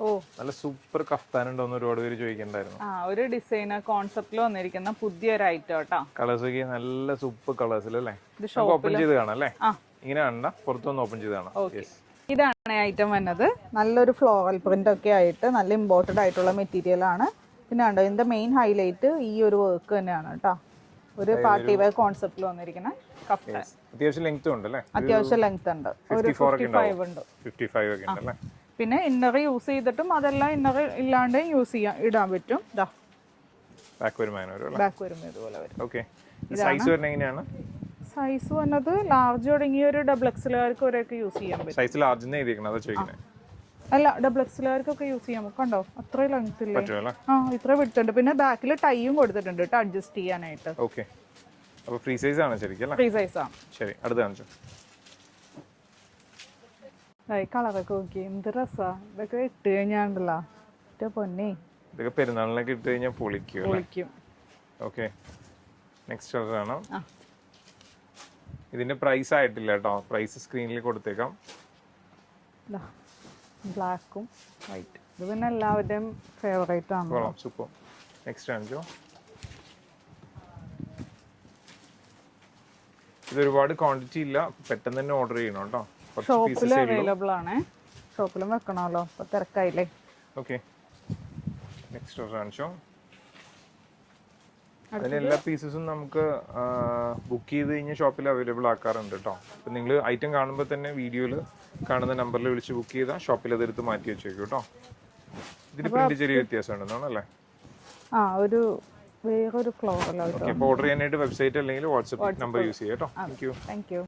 ഓ നല്ല super kaftan ഉണ്ടോന്ന് ഒരുപാട് പേര് ചോദിക്കണ്ടായിരുന്നു. ഒരു ഡിസൈനർ കോൺസെപ്റ്റിൽ വന്നിരിക്കുന്ന പുതിയൊരു ഐറ്റം കേട്ടോ. കളേഴ്സ് ഒക്കെ നല്ല സൂപ്പർ കളേഴ്സിലല്ലേ. ഓപ്പൺ ചെയ്ത് കാണാം അല്ലേ? ഇങ്ങനെ കാണണ്ട, പുറത്തൊന്ന് ഓപ്പൺ ചെയ്ത് കാണാം. ഇതാണ് ഐറ്റം വന്നത്. നല്ലൊരു ഫ്ലോറൽ പ്രിന്റ് ഒക്കെ ആയിട്ട് നല്ല ഇമ്പോർട്ടഡ് ആയിട്ടുള്ള മെറ്റീരിയൽ ആണ്. പിന്നെ കണ്ടോ ഇതിന്റെ മെയിൻ ഹൈലൈറ്റ് ഈ ഒരു വർക്ക് തന്നെയാണ് കേട്ടോ. ഒരു പാർട്ടി വെയർ കോൺസെപ്റ്റിൽ വന്നിരിക്കുന്ന കഫ്താൻ. അത്യാവശ്യം ലെങ്ത് ഉണ്ട് അല്ലേ? അത്യാവശ്യം ലെങ്ത് ഉണ്ട്. ഒരു 55 ഉണ്ട്. 55 ഒക്കെ ഉണ്ട് അല്ലേ? പിന്നെ ഇന്നർ യൂസ് ചെയ്തിട്ടും അതെല്ലാം ഇന്നർ ഇല്ലാണ്ട് യൂസ് ചെയ്യാൻ ഇടാൻ പറ്റും. ബാക്ക് വരുമ്പോൾ ബാക്ക് വരുമ്പോൾ ഇതുപോലെ വരും. ഓക്കേ. സൈസ് വരുന്നത് എങ്ങനെയാണ്? സൈസ് വന്നത് ലാർജ് തുടങ്ങിയ ഒരു ഡബിൾ എക്സലുകാർക്ക് ഒരൊക്കെ യൂസ് ചെയ്യാൻ പറ്റും. സൈസ് ലാർജ് എന്ന് എഴുതിയിരിക്കണം, അതാ ചോദിക്കുന്നത്. അല്ല, ഡബിൾ എക്സലുകാർക്കൊക്കെ യൂസ് ചെയ്യാൻ കണ്ടോ, അത്രയും ലെങ്ത് ഇല്ലേ? ഇത്ര വിട്ടുണ്ട്. പിന്നെ ബാക്കിൽ ടൈയും കൊടുത്തിട്ടുണ്ട് കേട്ടോ, അഡ്ജസ്റ്റ് ചെയ്യാനായിട്ട്. ഓക്കെ. അപ്പോൾ ഫ്രീ സൈസ് ആണ് ശരിക്കും? ഫ്രീ സൈസ് ആണ്. ശരി, അടുത്ത കാണിച്ചു. കളറൊക്കെ നോക്കി എന്ത് രസാ. ഇതൊക്കെ ഇട്ട് കഴിഞ്ഞാണ്ടല്ലോ പൊന്നേ, ഇതൊക്കെ പെരുന്നാളിനൊക്കെ ഇട്ട് കഴിഞ്ഞാൽ പൊളിക്കും. ഓക്കെ, നെക്സ്റ്റ് കളർ ആണ്. ഇതിന്റെ പ്രൈസ് ആയിട്ടില്ല കേട്ടോ, പ്രൈസ് സ്ക്രീനിൽ കൊടുത്തേക്കാം. ബ്ലാക്കും വൈറ്റ്, ഇത് പിന്നെ എല്ലാവരുടെയും ഫേവറേറ്റ് ആണ്. സൂപ്പർ. നെക്സ്റ്റ് കാണിച്ചോ. ഇത് ഒരുപാട് ക്വാണ്ടിറ്റി ഇല്ല, പെട്ടെന്ന് തന്നെ ഓർഡർ ചെയ്യണം കേട്ടോ. ഷോപ്പിൽ അവൈലബിൾ ആണ്, ഷോപ്പിലും വെക്കണമല്ലോ, ഇപ്പൊ തിരക്കായില്ലേ. ഓക്കെ, നെക്സ്റ്റ് കാണിച്ചോ. അതിന് എല്ലാ പീസസും നമുക്ക് ബുക്ക് ചെയ്ത് കഴിഞ്ഞാൽ ഷോപ്പിൽ അവൈലബിൾ ആക്കാറുണ്ട് കേട്ടോ. അപ്പം നിങ്ങൾ ഐറ്റം കാണുമ്പോൾ തന്നെ വീഡിയോയിൽ കാണുന്ന നമ്പറിൽ വിളിച്ച് ബുക്ക് ചെയ്താൽ ഷോപ്പിൽ അതെടുത്ത് മാറ്റി വെച്ചേക്കും കേട്ടോ. ഇതിന് പ്രിന്റ് ചെറിയ വ്യത്യാസം ഉണ്ടെന്നാണല്ലേ? ഒരു വേറൊരു ഫ്ലോറൽ. ഓക്കെ, അപ്പോൾ ഓർഡർ ചെയ്യാനായിട്ട് വെബ്സൈറ്റ് അല്ലെങ്കിൽ വാട്സ്ആപ്പ് നമ്പർ യൂസ് ചെയ്യാം കേട്ടോ. Thank you.